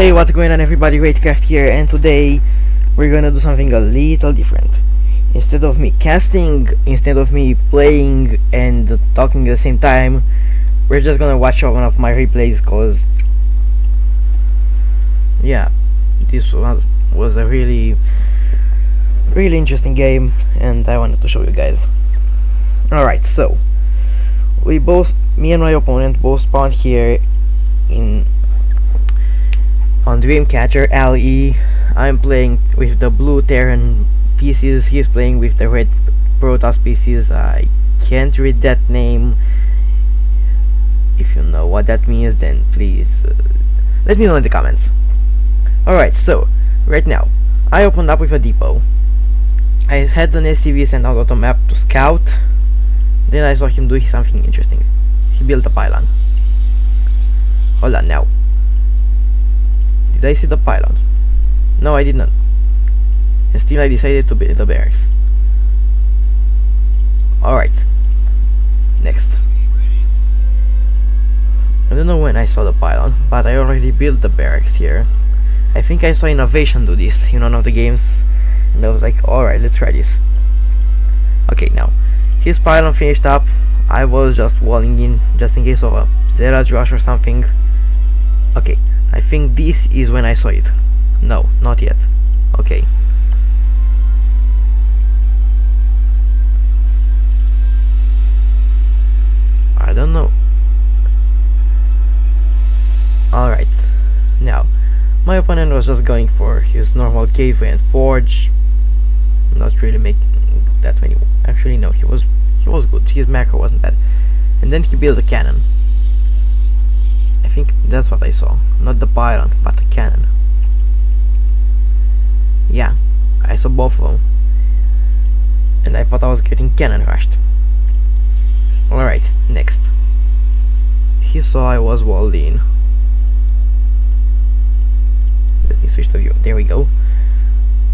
Hey, what's going on everybody, Starcraft here, and today we're gonna do something a little different. Instead of me casting, instead of me playing and talking at the same time, we're just gonna watch one of my replays, cause yeah, this was a really interesting game and I wanted to show you guys. Alright, so me and my opponent both spawned here on Dreamcatcher LE. I'm playing with the blue Terran pieces, he's playing with the red Protoss pieces. I can't read that name. If you know what that means, then please let me know in the comments. Alright, so right now I opened up with a depot. I had an SCV sent out on a map to scout. Then I saw him do something interesting. He built a pylon. Hold on now. Did I see the pylon? No, I did not. And still I decided to build the barracks. Alright. Next. I don't know when I saw the pylon, but I already built the barracks here. I think I saw Innovation do this in one of the games. And I was like, alright, let's try this. Okay, now. His pylon finished up. I was just walling in, just in case of a Zeraj rush or something. Okay. I think this is when I saw it. No, not yet. Okay. I don't know. Alright. Now, my opponent was just going for his normal gateway and forge. Not really making that many. Actually, no, he was good. His macro wasn't bad. And then he built a cannon. I think that's what I saw. Not the pylon, but the cannon. Yeah, I saw both of them. And I thought I was getting cannon rushed. Alright, next. He saw I was walled in. Let me switch the view. There we go.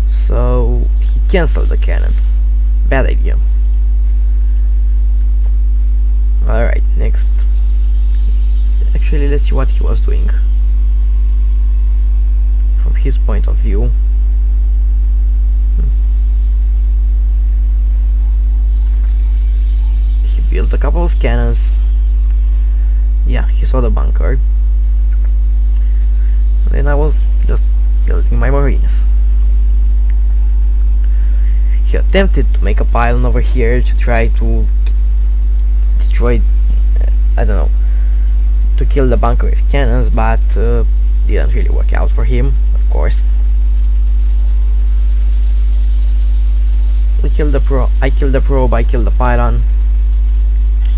So he cancelled the cannon. Bad idea. Alright, next. Actually, let's see what he was doing from his point of view. He built a couple of cannons. Yeah, he saw the bunker. Then I was just building my marines. He attempted to make a pylon over here to try to destroy, I don't know, to kill the bunker with cannons, but didn't really work out for him, of course. I killed the probe, I killed the pylon.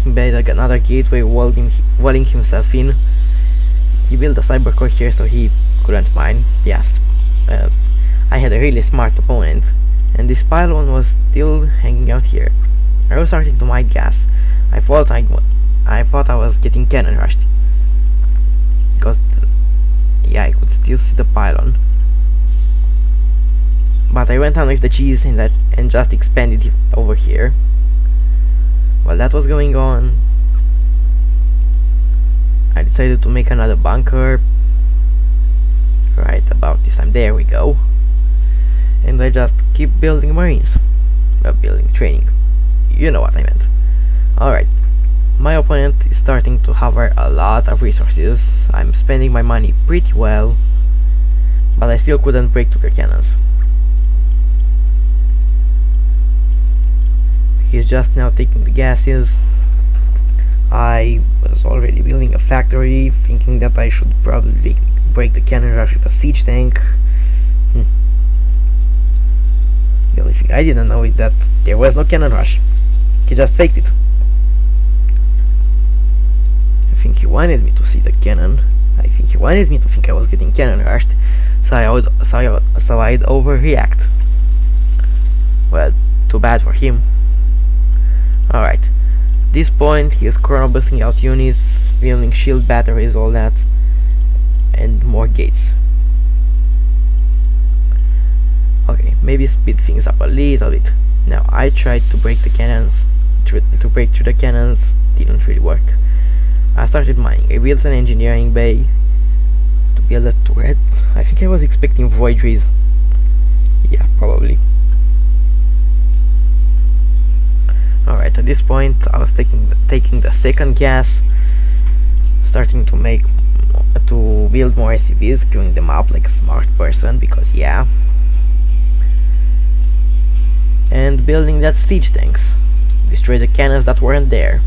He made another gateway, walling himself in. He built a cyber core here so he couldn't mine. Yes, I had a really smart opponent, and this pylon was still hanging out here. I was starting to mine gas. I thought I was getting cannon rushed. Because yeah, I could still see the pylon, but I went on with the cheese and just expanded it over here. While that was going on, I decided to make another bunker. Right about this time, there we go. And I just keep building marines. Building training. You know what I meant. Alright. My opponent is starting to hover a lot of resources. I'm spending my money pretty well, but I still couldn't break to their cannons. He's just now taking the gases. I was already building a factory, thinking that I should probably break the cannon rush with a siege tank. The only thing I didn't know is that there was no cannon rush. He just faked it. I think he wanted me to see the cannon. I think he wanted me to think I was getting cannon rushed, so I'd overreact. Well, too bad for him. Alright, this point he is chrono busting out units, building shield batteries, all that, and more gates. Okay, maybe speed things up a little bit. Now I tried to break the cannons, to break through the cannons, didn't really work. I started mining. I built an engineering bay to build a turret. I think I was expecting voidries. Yeah, probably. Alright, at this point I was taking the second gas, starting to build more SCVs, queuing them up like a smart person, because yeah. And building that siege tanks. Destroy the cannons that weren't there.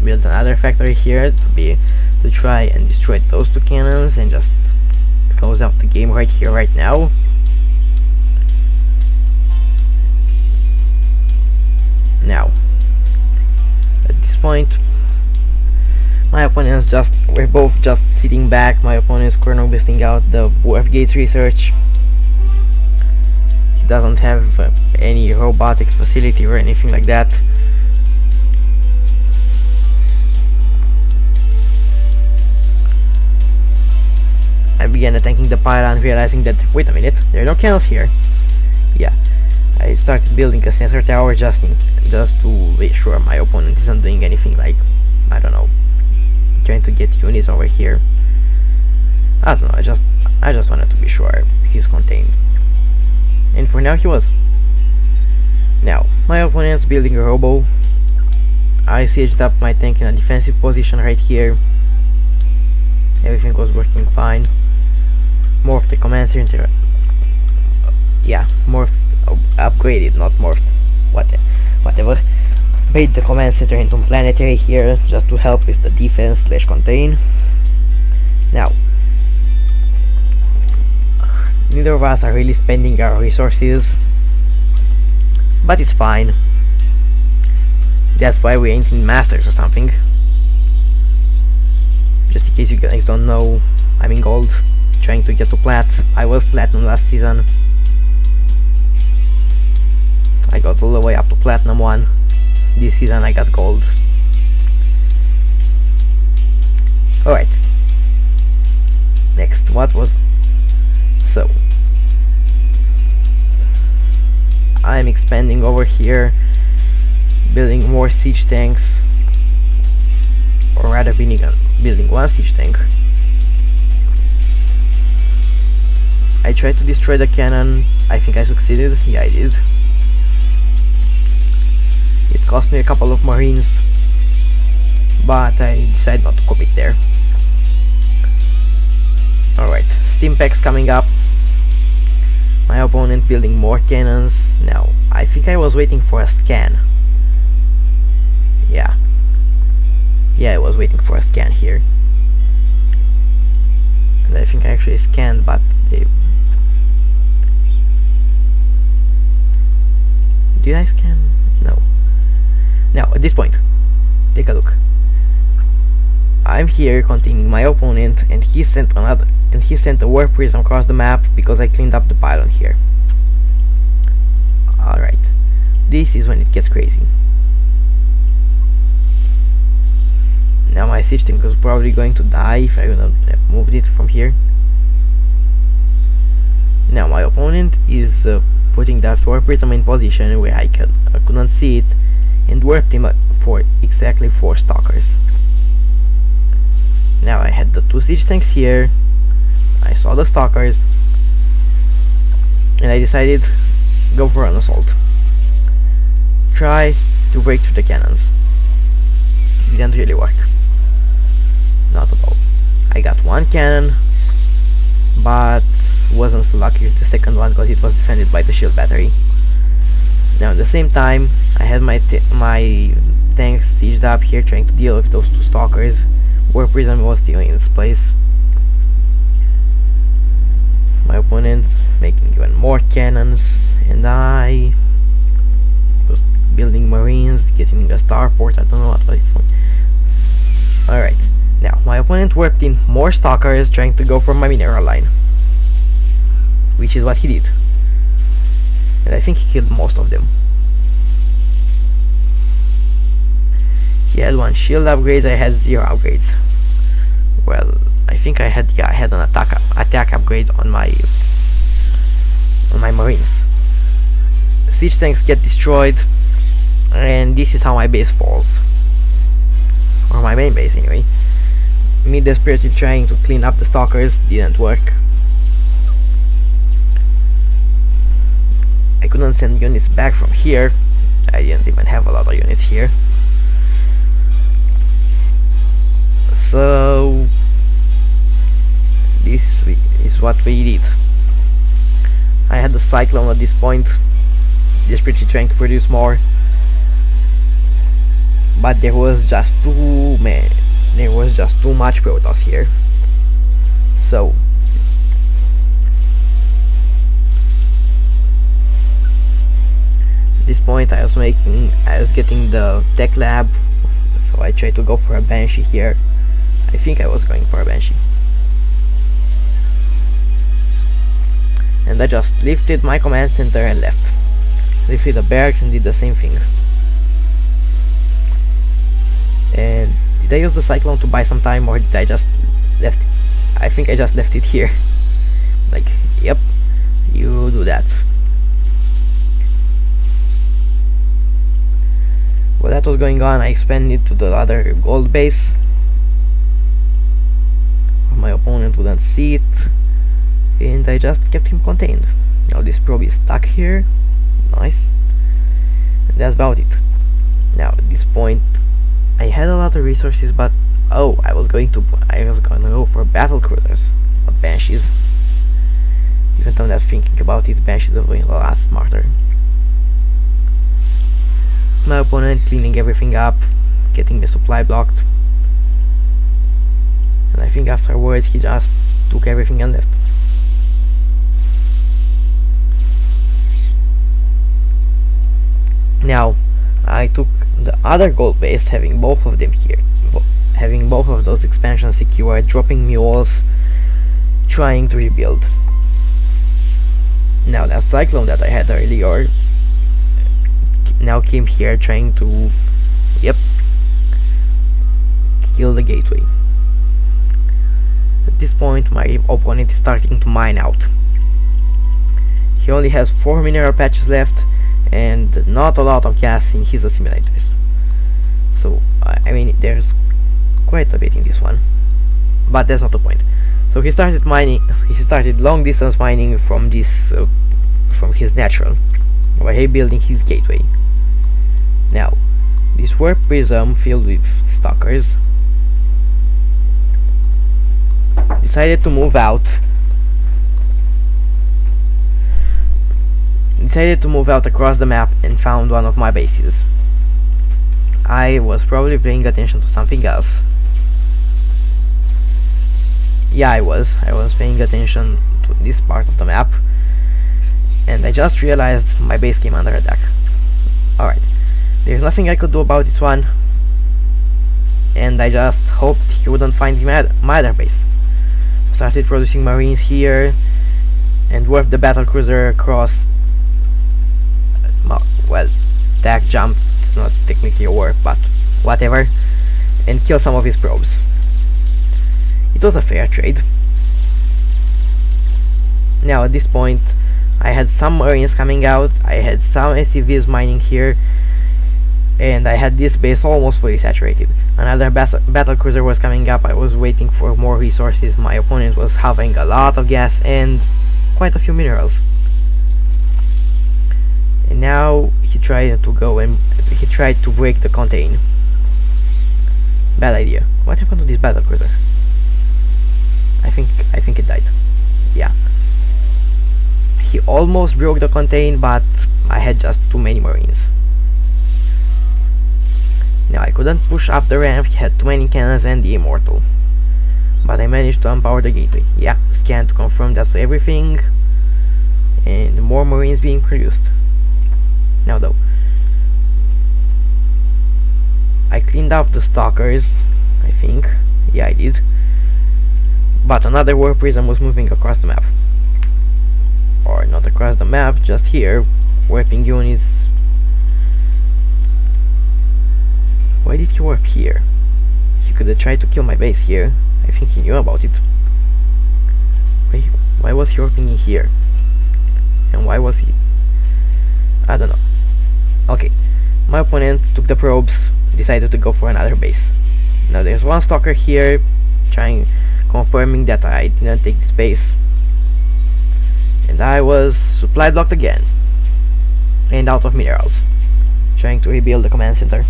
Build another factory here to try and destroy those two cannons and just close out the game right here, right now. Now, at this point, my opponents were both just sitting back. My opponent's Colonel busting out the warp gates research. He doesn't have any robotics facility or anything like that. I began attacking the pylon, realizing that, wait a minute, there are no cannons here. Yeah, I started building a sensor tower just to be sure my opponent isn't doing anything like, I don't know, trying to get units over here. I don't know, I just wanted to be sure he's contained. And for now he was. Now, my opponent's building a robo. I sieged up my tank in a defensive position right here. Everything was working fine. Morphed the command center. Yeah, upgraded, not morphed. Whatever. Made the command center into planetary here, just to help with the defense / contain. Now, neither of us are really spending our resources, but it's fine. That's why we ain't in masters or something. Just in case you guys don't know, I'm in gold, trying to get to plat. I was platinum last season. I got all the way up to platinum 1. This season I got gold. Alright. Next, so I'm expanding over here, building more siege tanks, or rather building one siege tank. I tried to destroy the cannon. I think I succeeded. Yeah, I did. It cost me a couple of marines, but I decided not to commit there. Alright, steam packs coming up. My opponent building more cannons. Now, I think I was waiting for a scan. Yeah, I was waiting for a scan here. And I think I actually scanned, but they... Did I scan? No. Now, at this point, take a look. I'm here containing my opponent, and he sent a warp prism across the map because I cleaned up the pylon here. Alright, this is when it gets crazy. Now my siege tank is probably going to die if I wouldn't have moved it from here. Now my opponent is putting that warp prism in position where I couldn't see it, and warped him for exactly 4 stalkers. Now I had the 2 siege tanks here, I saw the stalkers, and I decided go for an assault. Try to break through the cannons. Didn't really work. Not at all. I got 1 cannon, but wasn't so lucky with the second one because it was defended by the shield battery. Now at the same time, I had my tanks sieged up here trying to deal with those 2 stalkers. Warp prism was still in its place. My opponent making even more cannons, and I was building marines, getting a starport. I don't know what was for. Alright, now my opponent warped in more stalkers trying to go for my mineral line, which is what he did, and I think he killed most of them. He had 1 shield upgrades, I had 0 upgrades. Well, I think I had an attack upgrade on my marines. Siege tanks get destroyed, and this is how my base falls. or my main base anyway. Me desperately trying to clean up the stalkers didn't work. I couldn't send units back from here. I didn't even have a lot of units here. So this is what we did. I had the cyclone at this point, desperately trying to produce more, but there was just too much Protoss here. So at this point I was getting the tech lab, so I tried to go for a Banshee here. I think I was going for a Banshee. And I just lifted my command center and left. Lifted the barracks and did the same thing. And did I use the cyclone to buy some time, or did I just left it? I think I just left it here. Like, yep, you do that. While that was going on, I expanded to the other gold base. My opponent wouldn't see it, and I just kept him contained. Now this probe is stuck here. Nice. And that's about it. Now at this point I had a lot of resources, but oh, I was going to go for battle cruisers, not Banshees. Even though I'm not thinking about it, Banshees are a lot smarter. My opponent cleaning everything up, getting the supply blocked, and I think afterwards he just took everything and left. Now I took the other gold base, having both of them here, having both of those expansions secured, dropping mules, trying to rebuild. Now that cyclone that I had earlier now came here trying to, yep, kill the gateway. At this point my opponent is starting to mine out. He only has 4 mineral patches left and not a lot of gas in his assimilators. So I mean, there's quite a bit in this one, but that's not the point. So he started long distance mining from this from his natural, by rebuilding his gateway. Now this warp prism filled with stalkers decided to move out across the map and found one of my bases. I was probably paying attention to something else. Yeah, I was paying attention to this part of the map, and I just realized my base came under attack. Alright, there's nothing I could do about this one, and I just hoped he wouldn't find my other base. Started producing marines here and warped the battlecruiser across. Well, tag jump, it's not technically a warp, but whatever, and kill some of his probes. It was a fair trade. Now at this point I had some marines coming out, I had some SCVs mining here, and I had this base almost fully saturated. Another battlecruiser was coming up. I was waiting for more resources. My opponent was having a lot of gas and quite a few minerals. And now he tried to break the contain. Bad idea. What happened to this battlecruiser? I think it died. Yeah. He almost broke the contain, but I had just too many marines. Now I couldn't push up the ramp. He had too many cannons and the immortal. But I managed to unpower the gateway. Yeah, scan to confirm that's everything. And more marines being produced. Now though, I cleaned up the stalkers, I think. Yeah, I did. But another warp prism was moving across the map. Or not across the map, just here, warping units. Why did he warp here? He could have tried to kill my base here. I think he knew about it. Why was he warping in here? And why was he... I don't know. Okay, my opponent took the probes, decided to go for another base. Now there's one stalker here, confirming that I didn't take this base. And I was supply blocked again. And out of minerals. Trying to rebuild the command center.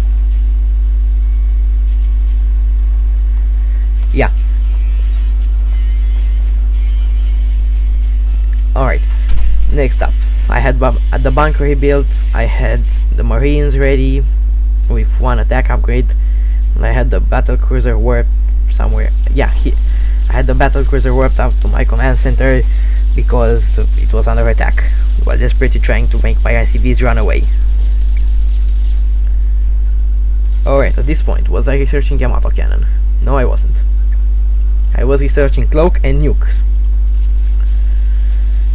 Yeah. Alright. Next up. I had at the bunker rebuilt. I had the marines ready with one attack upgrade. And I had the battle cruiser warped somewhere. Yeah, I had the battle cruiser warped out to my command center because it was under attack. I was desperately trying to make my ICVs run away. Alright, at this point, was I researching Yamato cannon? No, I wasn't. I was researching cloak and nukes.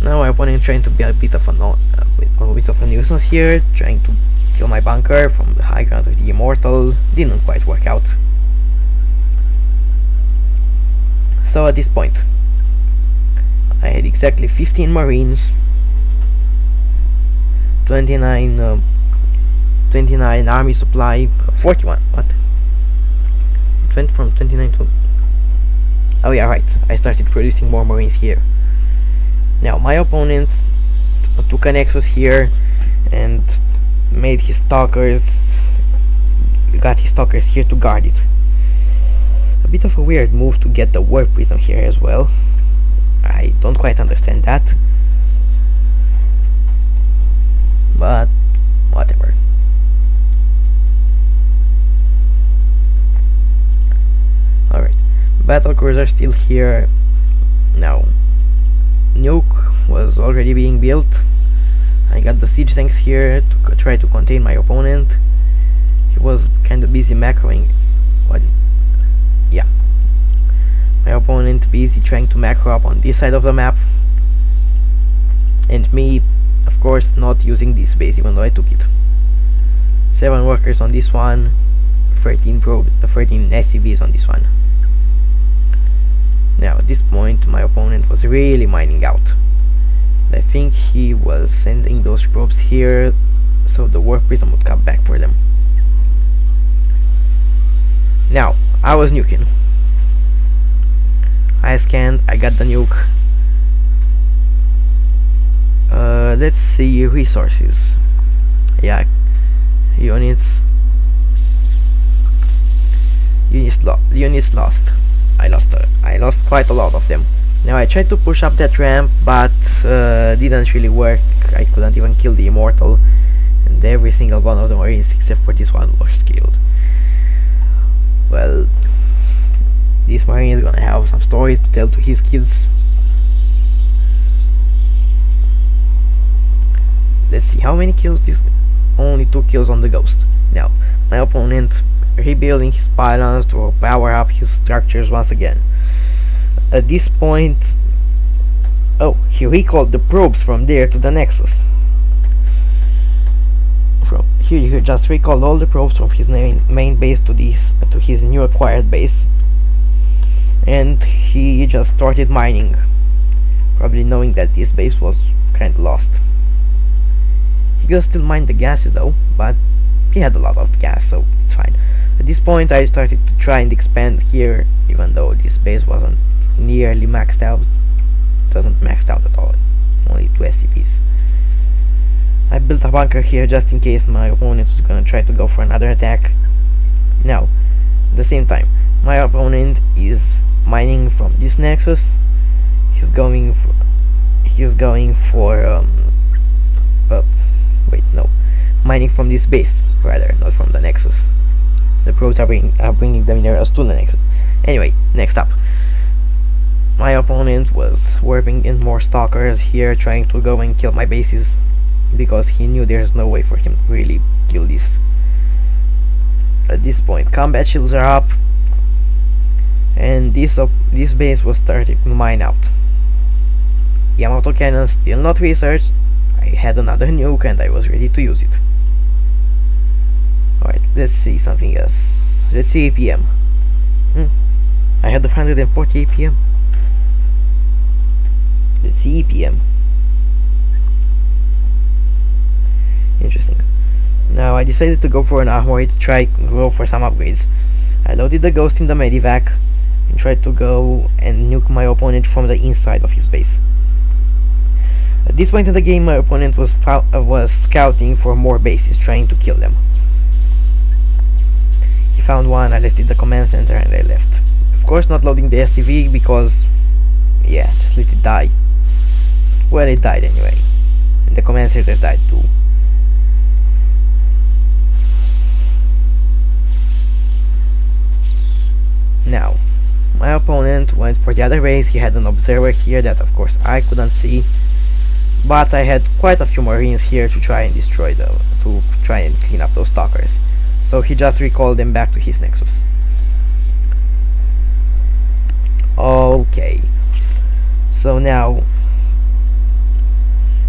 Now my opponent trying to be a bit of a nuisance here, trying to kill my bunker from the high ground of the Immortal. Didn't quite work out. So at this point, I had exactly 15 marines, 29 army supply, 41. What? It went from 29 to. Oh yeah, right. I started producing more marines here. Now my opponent took a nexus here and made his stalkers. Got his stalkers here to guard it. A bit of a weird move to get the warp prism here as well. I don't quite understand that, but whatever. Alright, battle cruiser still here. Now, nuke was already being built. I got the siege tanks here to try to contain my opponent. He was kind of busy macroing. Yeah. My opponent busy trying to macro up on this side of the map. And me, of course, not using this base even though I took it. 7 workers on this one, 13 SCVs on this one. Now at this point my opponent was really mining out. I think he was sending those probes here so the warp prism would come back for them. Now, I was nuking. I scanned, I got the nuke. Let's see resources. Yeah, units lost. I lost quite a lot of them. Now I tried to push up that ramp, but didn't really work. I couldn't even kill the Immortal, and every single one of the Marines except for this one was killed. Well, this Marine is gonna have some stories to tell to his kids. Let's see how many kills this. Only 2 kills on the Ghost. Now, my opponent rebuilding his pylons to power up his structures once again. At this point, oh, he recalled the probes from there to the Nexus. From here, he just recalled all the probes from his main base to his new acquired base, and he just started mining, probably knowing that this base was kind of lost. He could still mine the gases though, but he had a lot of gas, so it's fine. At this point, I started to try and expand here, even though this base wasn't nearly maxed out. It wasn't maxed out at all, only 2 SCPs. I built a bunker here just in case my opponent was gonna try to go for another attack. Now, at the same time, my opponent is mining from this nexus. He's going for mining from this base rather, not from the nexus. The probes are bringing the minerals to the nexus. Anyway, next up, my opponent was warping in more stalkers here, trying to go and kill my bases because he knew there's no way for him to really kill this. At this point, combat shields are up, and this base was starting to mine out. Yamato cannon still not researched. I had another nuke and I was ready to use it. Alright, let's see something else. Let's see APM. I had 140 APM. Let's see EPM. Interesting. Now I decided to go for an armory to try go for some upgrades. I loaded the ghost in the medivac and tried to go and nuke my opponent from the inside of his base. At this point in the game, my opponent was scouting for more bases, trying to kill them. He found one, I left it the command center and I left. Of course not loading the SCV because, yeah, just let it die. Well, it died anyway. And the command center died too. Now, my opponent went for the other base. He had an observer here that of course I couldn't see. But I had quite a few marines here to try and destroy to try and clean up those stalkers. So he just recalled them back to his nexus. Okay. So now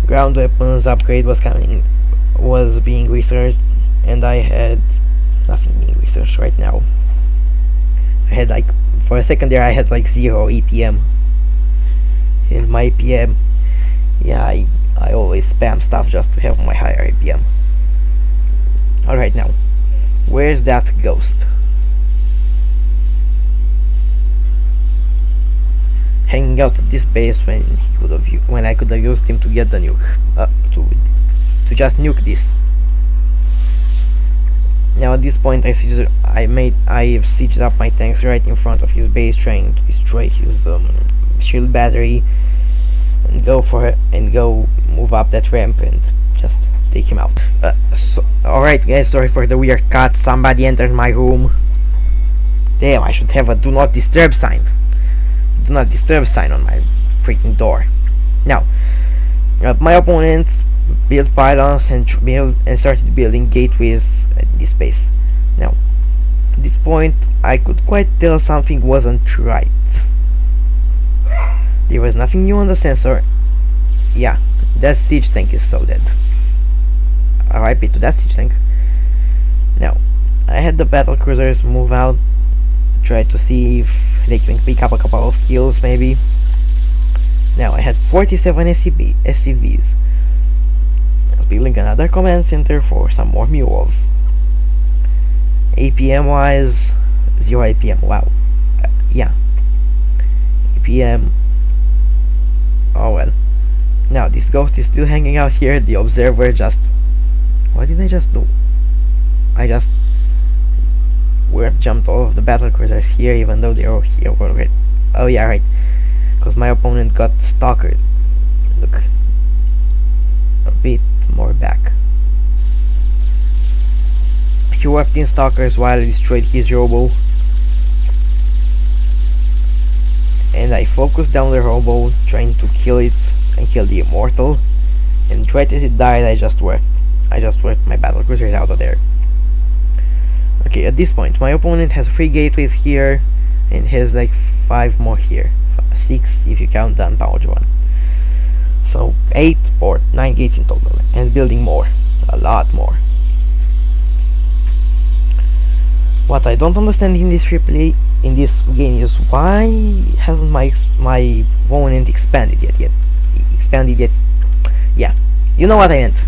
ground weapons upgrade was being researched, and I had nothing being researched right now. I had like, for a second there I had like 0 EPM. And my EPM, yeah, I always spam stuff just to have my higher EPM. Alright, now, where's that ghost? Hanging out at this base when I could have used him to get the nuke, to just nuke this. Now at this point I have sieged up my tanks right in front of his base, trying to destroy his shield battery and go move up that ramp and just take him out. Alright guys, sorry for the weird cut. Somebody entered my room. Damn, I should have a do not disturb sign. Do not disturb sign on my freaking door. Now, my opponent built pylons and started building gateways at this base. Now, at this point, I could quite tell something wasn't right. There was nothing new on the sensor. Yeah, that siege tank is so dead. RIP to that siege tank. Now, I had the battle cruisers move out, try to see if they can pick up a couple of kills maybe. Now I had 47 SCVs. I was building another command center for some more mules. APM wise, 0 APM, wow. Yeah. APM, oh well. Now this ghost is still hanging out here. The observer just, what did I just do? I just jumped all of the battle cruisers here, even though they're all here already. Oh yeah, right, because my opponent got stalkered. Look, a bit more back. He worked in stalkers while I destroyed his robo, and I focused down the robo, trying to kill it and kill the immortal. And right as it died, I just worked my battle cruisers out of there. Okay, at this point, my opponent has 3 gateways here, and has like 5 more here. 6 if you count the unpowered one. So 8 or 9 gates in total, and building more, a lot more. What I don't understand in this replay, in this game, is why hasn't my opponent expanded yet? Yeah, you know what I meant.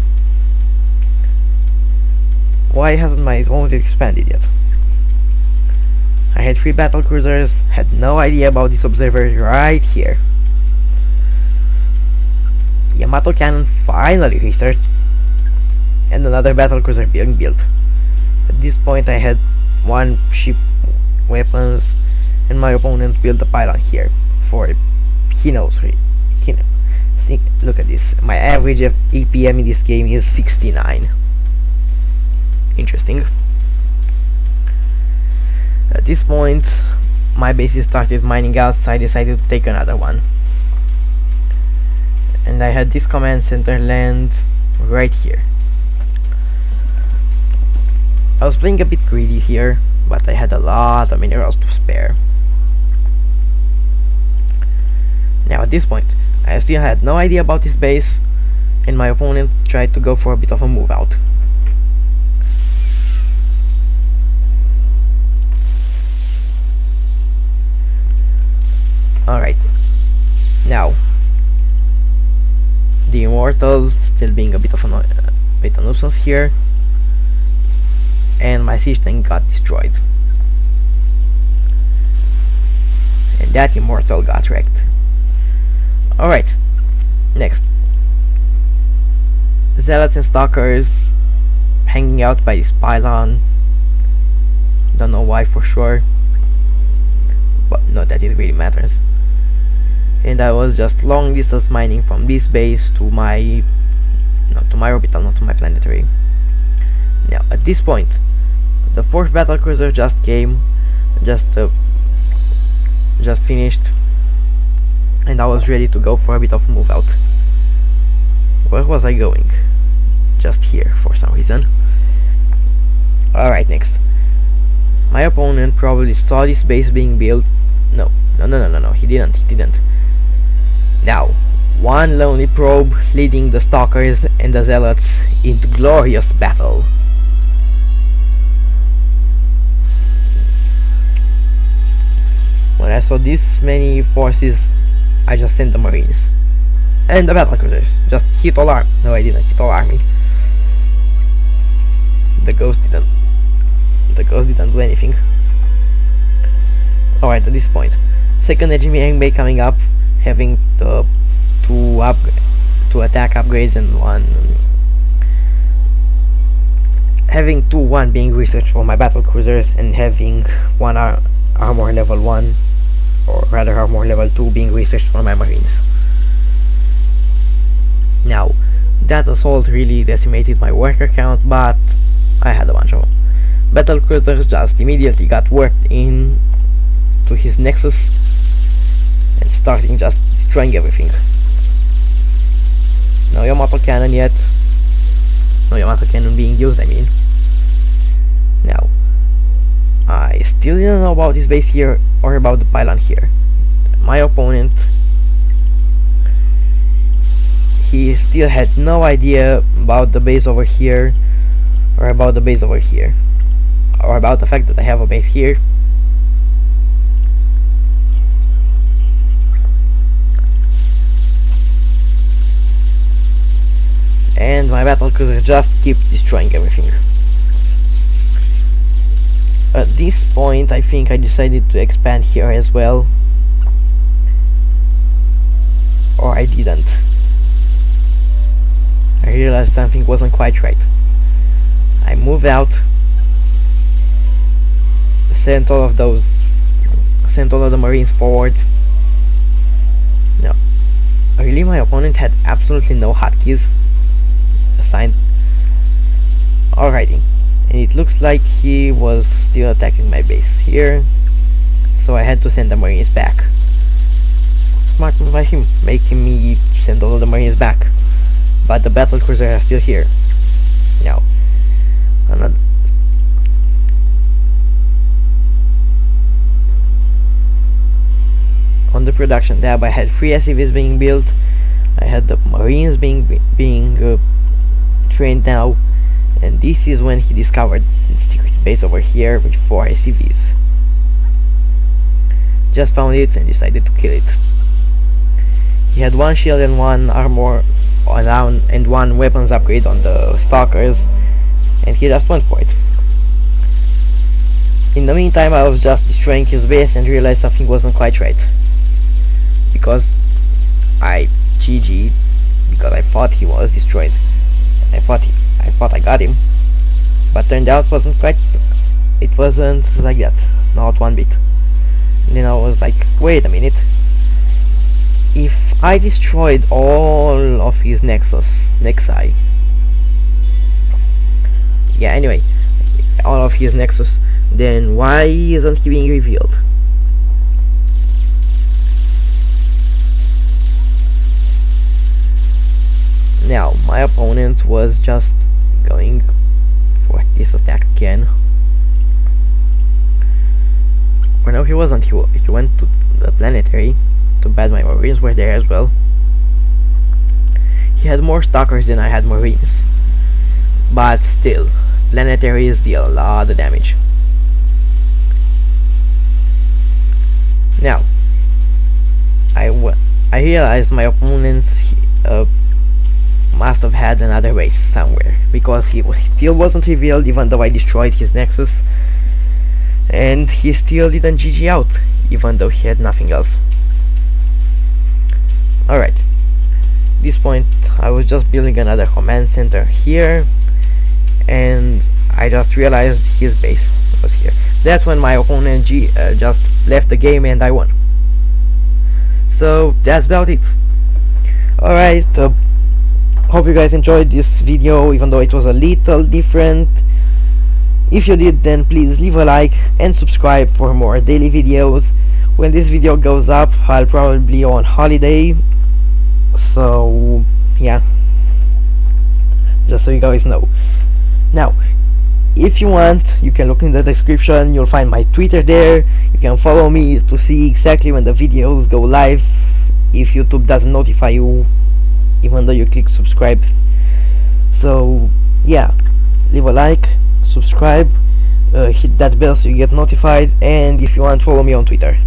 Why hasn't my opponent expanded yet? I had 3 battle cruisers, had no idea about this observer right here. Yamato cannon finally researched, and another battle cruiser being built. At this point I had 1 ship weapons, and my opponent built a pylon here for, he knows. See, look at this, my average EPM in this game is 69. Interesting. At this point, my bases started mining out, so I decided to take another one. And I had this command center land right here. I was playing a bit greedy here, but I had a lot of minerals to spare. Now at this point, I still had no idea about this base, and my opponent tried to go for a bit of a move out. Alright, now the immortals still being a bit of a nuisance here, and my siege tank got destroyed. that immortal got wrecked. Alright, next. Zealots and Stalkers hanging out by this pylon. Don't know why for sure, but not that it really matters. And I was just long distance mining from this base to my, not to my orbital, not to my planetary. Now at this point, the 4th battlecruiser just came, just finished, and I was ready to go for a bit of move out. Where was I going? Just here for some reason. Alright, next. My opponent probably saw this base being built. No, he didn't. Now, one lonely probe leading the Stalkers and the Zealots into glorious battle. When I saw this many forces, I just sent the Marines. And the battlecruisers. Just hit all army. No, I didn't hit all army. The ghost didn't do anything. Alright, at this point, second engineering bay coming up, having the two attack upgrades and having 2-1 being researched for my battle cruisers, and having one armor level 1, or rather armor level 2 being researched for my marines. Now, that assault really decimated my worker count, but I had a bunch of them. Battle cruisers just immediately got worked in to his nexus and starting just destroying everything. No Yamato cannon yet. No Yamato cannon being used, I mean. Now, I still didn't know about this base here or about the pylon here. My opponent, he still had no idea about the base over here, or about the base over here, or about the fact that I have a base here. And my battlecruisers just keep destroying everything. At this point, I think I decided to expand here as well, or I didn't. I realized something wasn't quite right. I moved out, sent all of the marines forward. No, really, my opponent had absolutely no hotkeys assigned. Alrighty, and it looks like he was still attacking my base here, so I had to send the marines back. Smart move by him, making me send all of the marines back, but the battle cruisers are still here. Now, on the production tab, I had 3 SCVs being built. I had the marines being trained now, and this is when he discovered the secret base over here with 4 SCVs. Just found it and decided to kill it. He had 1 shield and 1 armor and 1 weapons upgrade on the Stalkers, and he just went for it. In the meantime, I was just destroying his base and realized something wasn't quite right, because I GG'd, because I thought he was destroyed. I thought I got him, but turned out it wasn't like that, not one bit. And then I was like, wait a minute, if I destroyed all of his nexi, yeah, anyway, all of his nexus, then why isn't he being revealed? Now, my opponent was just going for this attack again. Or no, he wasn't. He went to the planetary. Too bad my marines were there as well. He had more stalkers than I had marines, but still, planetaries deal a lot of damage. Now, I realized my opponent must have had another base somewhere, because he still wasn't revealed even though I destroyed his nexus, and he still didn't GG out even though he had nothing else. Alright, this point I was just building another command center here, and I just realized his base was here. That's when my opponent just left the game and I won. So that's about it. Alright, hope you guys enjoyed this video, even though it was a little different. If you did, then please leave a like and subscribe for more daily videos. When this video goes up, I'll probably be on holiday, so yeah, just so you guys know. Now, if you want, you can look in the description, you'll find my Twitter there. You can follow me to see exactly when the videos go live, if YouTube doesn't notify you even though you click subscribe. So yeah, leave a like, subscribe, hit that bell so you get notified, and if you want, follow me on Twitter.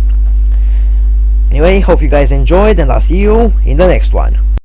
Anyway, hope you guys enjoyed, and I'll see you in the next one.